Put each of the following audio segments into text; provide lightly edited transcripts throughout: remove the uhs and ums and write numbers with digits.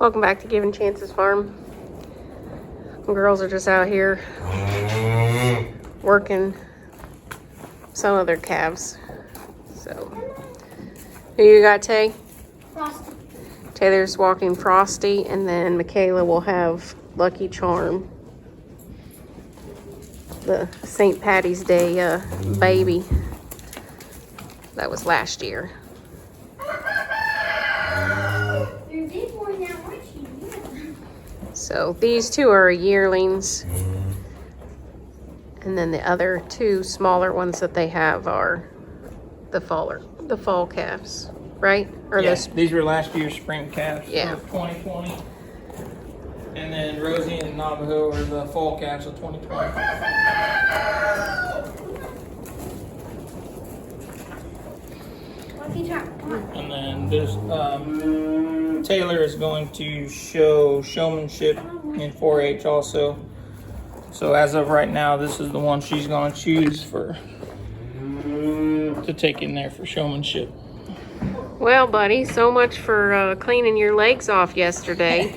Welcome back to Giving Chances Farm. The girls are just out here working some of their calves. So, who you got, Tay? Frosty. Taylor's walking Frosty, and then Michaela will have Lucky Charm, the St. Patty's Day baby. That was last year. So these two are yearlings, and then the other two smaller ones that they have are the fall calves, right? Or yeah, these were last year's spring calves. Yeah. Of 2020. And then Rosie and Navajo are the fall calves of 2020. And then there's Taylor is going to show showmanship in 4-H also. So as of right now, this is the one she's going to choose to take in there for showmanship. Well, buddy, so much for cleaning your legs off yesterday.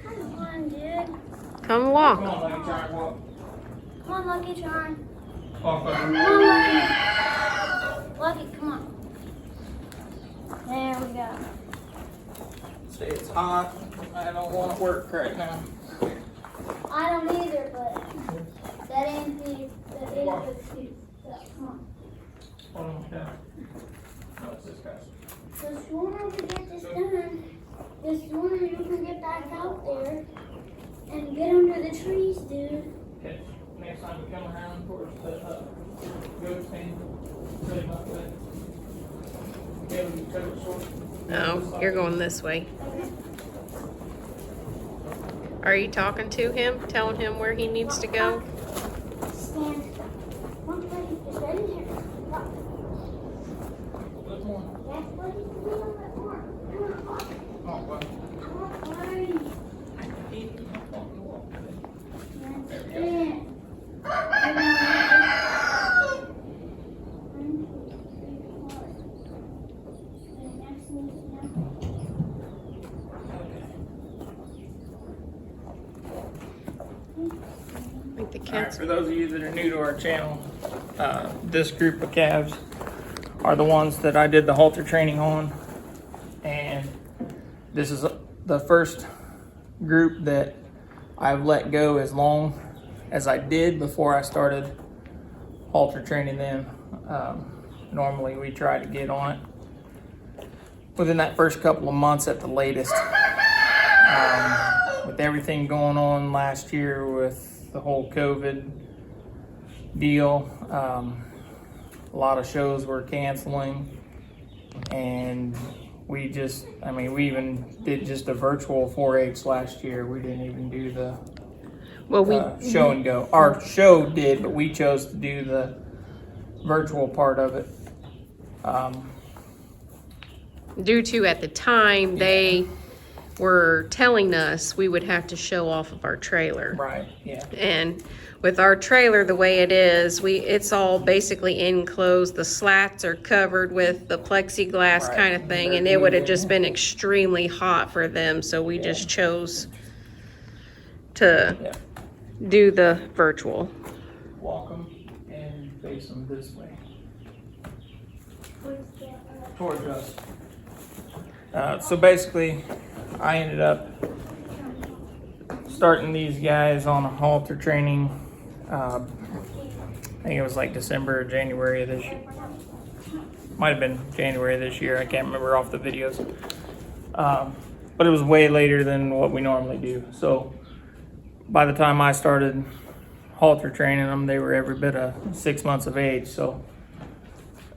Come on, dude. Come walk. Come on, Lucky Charm, walk. Come on, Lucky Charm. Walk over. Come on, Lucky. Lucky, come on. There we go. Say it's hot. I don't want to work right now. I don't either, but that ain't the excuse. So, come on. Hold on, yeah. No, it's this guy's. The sooner we get this done, the sooner you can get back out there and get under the trees, dude. Okay. Next time we come around towards the goat stand, say about that. Yeah, we can cut it short. No, you're going this way. Okay. Are you talking to him, telling him where he needs to go? Stand. One buddy is ready here. Walk. Good morning. Yes, buddy. Come on, let more. Come on, walk. Oh, well. Come on, buddy. That's it. I think the All right, kids. for those of you that are new to our channel, this group of calves are the ones that I did the halter training on, and this is the first group that I've let go as long as I did before I started halter training them. Normally we try to get on it within that first couple of months at the latest. With everything going on last year with the whole COVID deal, a lot of shows were canceling, and we even did just a virtual 4-H last year. We didn't even do the show and go. Our show did, but we chose to do the virtual part of it. Due to at the time they were telling us we would have to show off of our trailer. Right, yeah. And with our trailer the way it is, it's all basically enclosed. The slats are covered with the plexiglass Right. kind of thing, and it would have just been extremely hot for them, so we just chose to do the virtual. Walk them and face them this way. Towards us. So basically, I ended up starting these guys on a halter training. I think it was like December or January of this year. Might have been January of this year. I can't remember off the videos. But it was way later than what we normally do. So by the time I started halter training them, they were every bit of 6 months of age. So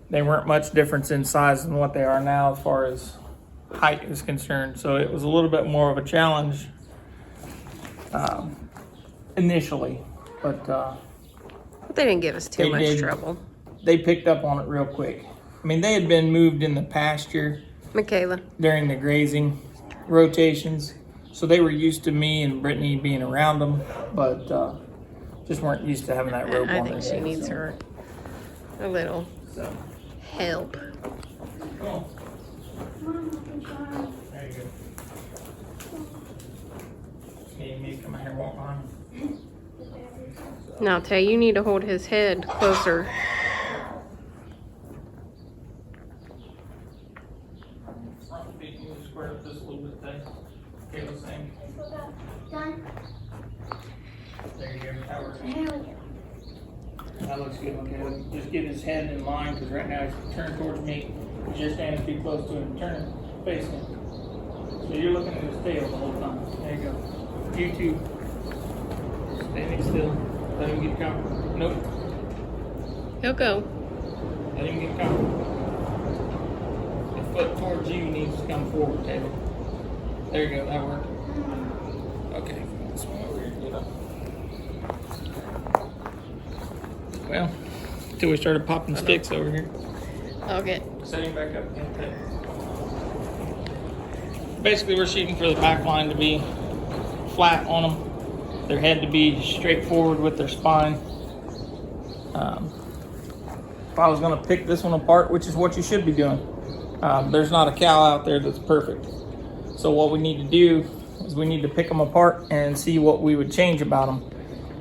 they weren't much difference in size than what they are now as far as height is concerned. So it was a little bit more of a challenge initially, but They didn't give us too much trouble. They picked up on it real quick. I mean, they had been moved in the pasture Michaela. during the grazing rotations, so they were used to me and Brittany being around them, but just weren't used to having that rope I on think their she head, needs so. her a little So, help. cool. Come on, Lucky Charm. There There you go. Need me to come out here and walk on. Now, Tay, you need to hold his head closer. Front feet, you just square up this a little bit, Tay. Okay, the same. Done. There you go. That works. Hell yeah. That looks good. Okay, just get his head in line because right now he's turned towards me. He's just standing too close to him. Turn him, face him. So you're looking at his tail the whole time. There you go. You two. Standing still. Let him get comfortable. Nope. He'll go. Let him get comfortable. The foot towards you needs to come forward, Taylor. There you go. That worked. Okay. This one over here. Get up. Well, until we started popping sticks over here. Okay. Set him back up. Basically, we're shooting for the back line to be flat on them. Their head to be straight forward with their spine. If I was going to pick this one apart, which is what you should be doing, there's not a cow out there that's perfect. So what we need to do is we need to pick them apart and see what we would change about them.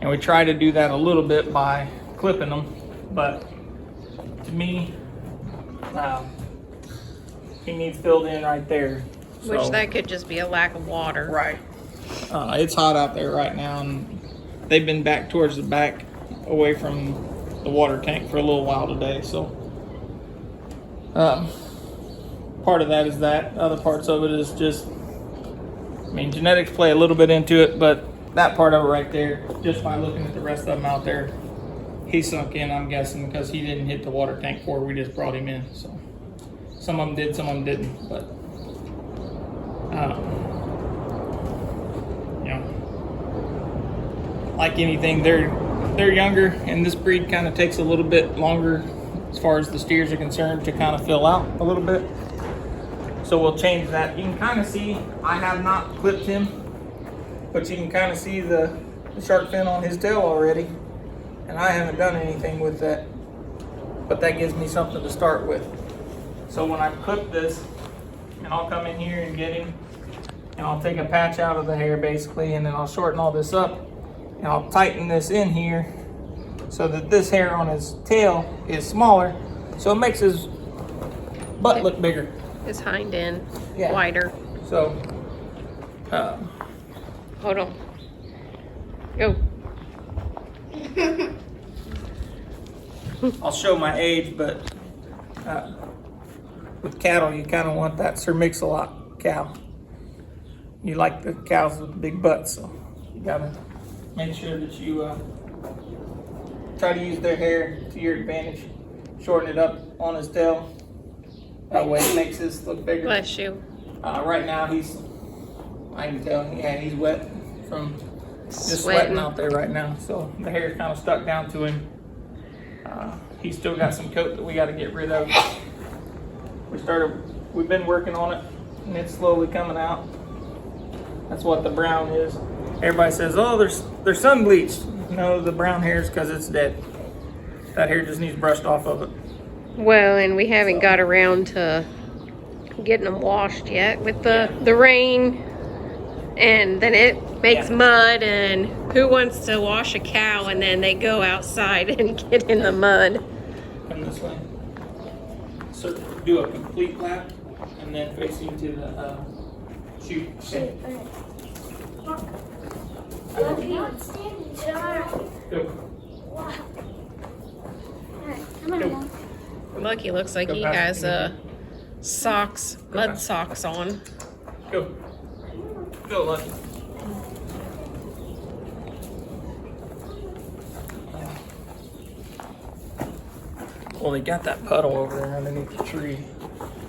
And we try to do that a little bit by clipping them, but to me, he needs filled in right there. Which So- that could just be a lack of water. Right. It's hot out there right now, and they've been back towards the back, away from the water tank for a little while today. So, part of that is that. Other parts of it is just, I mean, genetics play a little bit into it, but that part of it right there, just by looking at the rest of them out there, he sunk in, I'm guessing, because he didn't hit the water tank before we just brought him in. So, some of them did, some of them didn't, but. Like anything, they're younger, and this breed kind of takes a little bit longer as far as the steers are concerned to kind of fill out a little bit. So we'll change that. You can kind of see I have not clipped him, but you can kind of see the shark fin on his tail already, and I haven't done anything with that, but that gives me something to start with. So when I clip this, and I'll come in here and get him, and I'll take a patch out of the hair basically, and then I'll shorten all this up, and I'll tighten this in here so that this hair on his tail is smaller, so it makes his butt look bigger. His hind end Yeah. wider. So, Hold on. Go. I'll show my age, but with cattle, you kind of want that Sir Mix-a-Lot cow. You like the cows with big butts, so you gotta make sure that you try to use their hair to your advantage. Shorten it up on his tail. That way it makes his look bigger. Bless you. Right now I can tell, yeah, he's wet from just Sweating. sweating out there right now. So the hair's kind of stuck down to him. He's still got some coat that we got to get rid of. We've been working on it, and it's slowly coming out. That's what the brown is. Everybody says, oh, they're sun bleached. No, the brown hair is because it's dead. That hair just needs brushed off of it. Well, and we haven't got around to getting them washed yet with the rain, and then it makes mud, and who wants to wash a cow and then they go outside and get in the mud? Come this way. So do a complete lap and then facing to the chute. Okay. Go. Come on. Lucky looks like he has socks, mud socks on. Go. Go, Lucky. Well, they got that puddle over there underneath the tree,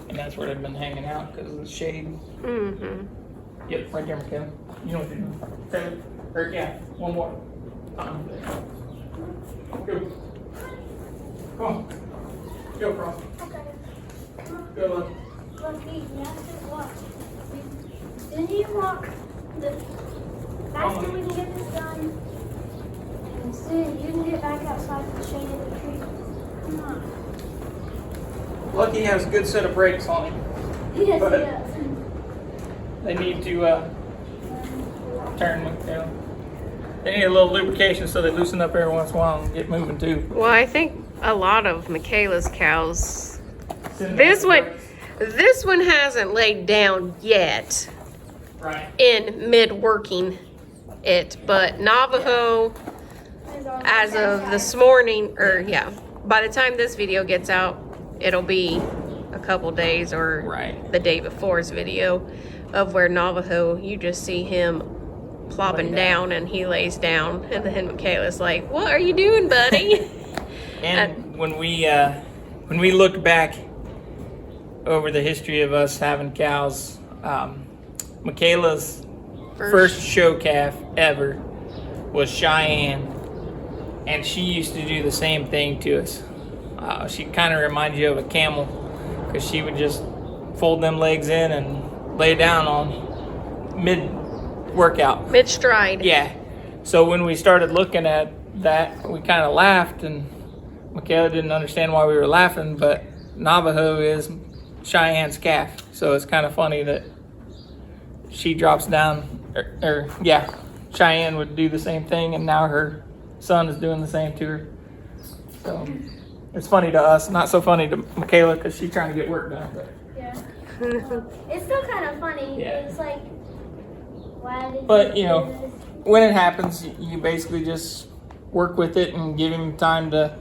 and that's where they've been hanging out because of the shade. Mm-hmm. Yep, right there, Michaela. You know what to do. Taylor, or yeah, one more. Go. Come on. Go, Frosty. Go, Lucky. Lucky, you have to walk. Then you walk. The faster we can get this done, and soon you can get back outside in the shade of the tree. Come on. Lucky has a good set of brakes on him. Yes, But- yes. They need to turn, you know. They need a little lubrication so they loosen up every once in a while and get moving too. Well, I think a lot of Michaela's cows. This one hasn't laid down yet. Right. In mid-working it, but Navajo, as of this morning, or yeah, by the time this video gets out, it'll be a couple days or Right. the day before's video of where Navajo, you just see him plopping down and he lays down, and then Michaela's like, "What are you doing, buddy?" And when we look back over the history of us having cows, Michaela's first show calf ever was Cheyenne, and she used to do the same thing to us. She kind of reminds you of a camel, because she would just fold them legs in and lay down on mid-workout. Mid-stride. Yeah. So when we started looking at that, we kind of laughed, and Michaela didn't understand why we were laughing, but Navajo is Cheyenne's calf. So it's kind of funny that she drops down, or Cheyenne would do the same thing, and now her son is doing the same to her. So it's funny to us, not so funny to Michaela because she's trying to get work done. But. Yeah. It's still kind of funny. Yeah. It's like, why did But, you you do know, this? when it happens, you basically just work with it and give him time to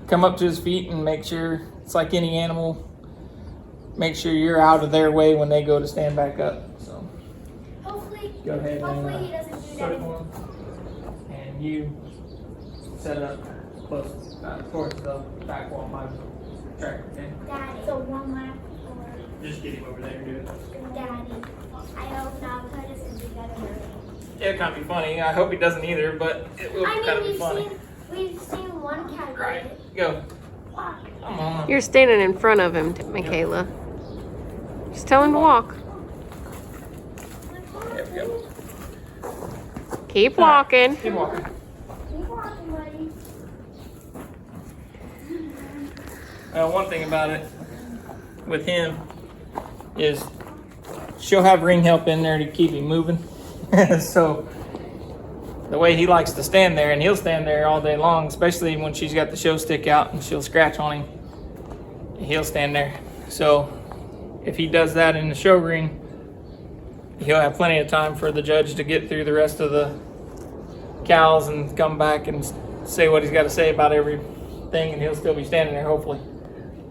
come up to his feet and make sure it's like any animal. Make sure you're out of their way when they go to stand back up. So Hopefully, go ahead hopefully he and doesn't do that. circle him, and you set up close towards the back wall by the track. Okay? Daddy. So one lap Just get him over there and do it. for Daddy. I hope Navajo doesn't do that already. It can't be funny. I hope he doesn't either, but it will I kind of mean, be funny. we've seen one cat do Right. it. Go. Walk. Come on. You're standing in front of him, Michaela. Just tell him to walk. There we go. Keep walking. Keep walking. Keep walking, buddy. One thing about it with him is she'll have ring help in there to keep him moving. So the way he likes to stand there, and he'll stand there all day long, especially when she's got the show stick out and she'll scratch on him. He'll stand there. So if he does that in the show ring, he'll have plenty of time for the judge to get through the rest of the cows and come back and say what he's got to say about everything, and he'll still be standing there, hopefully.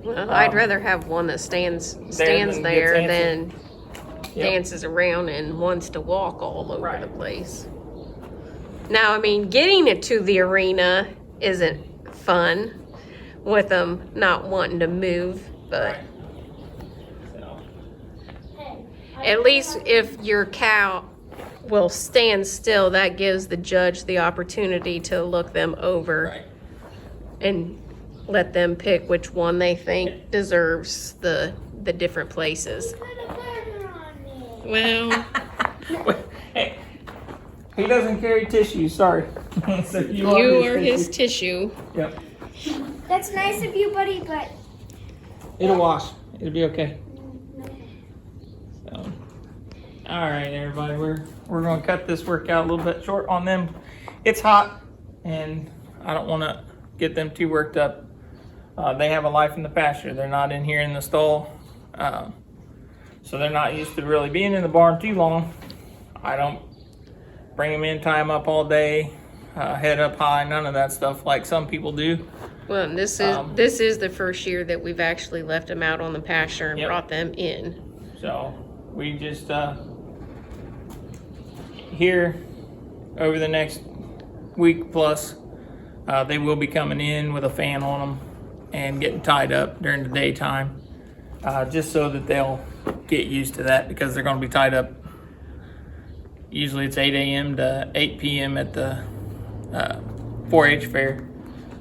Well, I'd rather have one that stands than there gets than Yep. dances around and wants to walk all over Right. the place. Now, I mean, getting it to the arena isn't fun with them not wanting to move, but Right. So, Hey. at least if your cow will stand still, that gives the judge the opportunity to look them over right. and let them pick which one they think deserves the different places. Put a burger on me. Well, Hey, he doesn't carry tissue, sorry. So you are his tissue. Yep. That's nice of you, buddy, but It'll wash. It'll be okay. So, all right, everybody, we're gonna cut this workout a little bit short on them. It's hot, and I don't want to get them too worked up. They have a life in the pasture. They're not in here in the stall, so they're not used to really being in the barn too long. I don't bring them in, tie them up all day, head up high, none of that stuff like some people do. Well, and this is the first year that we've actually left them out on the pasture and Yep. brought them in. So we just here over the next week plus, they will be coming in with a fan on them and getting tied up during the daytime, just so that they'll get used to that, because they're going to be tied up. Usually it's 8 a.m. to 8 p.m. at the 4-H fair.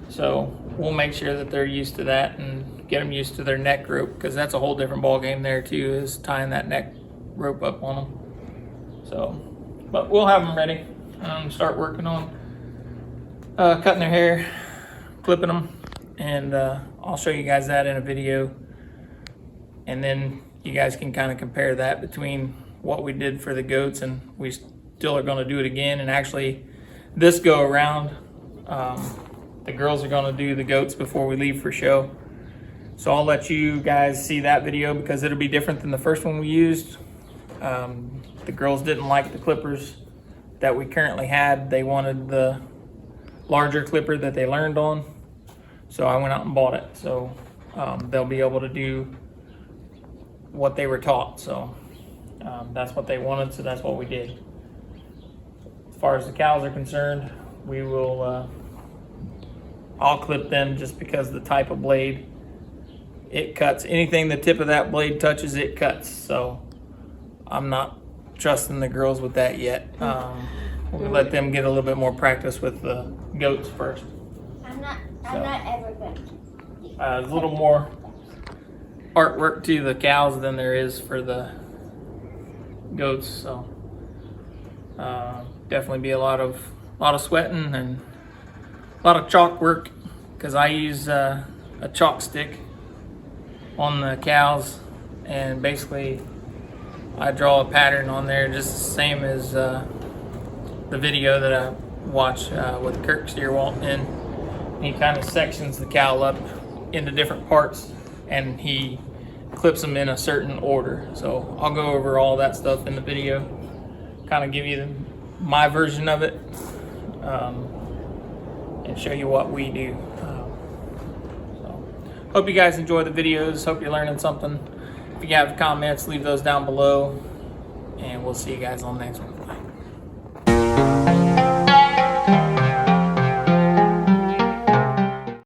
So we'll make sure that they're used to that and get them used to their neck rope, because that's a whole different ball game there too, is tying that neck rope up on them. So, but we'll have them ready. Start working on cutting their hair, clipping them, and I'll show you guys that in a video. And then you guys can kind of compare that between what we did for the goats, and we still are going to do it again. And actually, this go around, the girls are going to do the goats before we leave for show. So I'll let you guys see that video because it'll be different than the first one we used. The girls didn't like the clippers that we currently had. They wanted the larger clipper that they learned on. So I went out and bought it. So they'll be able to do what they were taught. So that's what they wanted, so that's what we did. As far as the cows are concerned, we will, I'll clip them just because of the type of blade. It cuts. Anything the tip of that blade touches, it cuts. So I'm not trusting the girls with that yet. We'll let them get a little bit more practice with the goats first. I'm not ever going to. There's a little more artwork to the cows than there is for the goats. So definitely be a lot of sweating and a lot of chalk work because I use a chalk stick on the cows, and basically I draw a pattern on there just the same as the video that I watch with Kirk Steerwalt, and he kind of sections the cow up into different parts and he clips them in a certain order. So I'll go over all that stuff in the video, kind of give you my version of it, and show you what we do. Hope you guys enjoy the videos. Hope you're learning something. If you have comments, leave those down below. And we'll see you guys on the next one. Bye.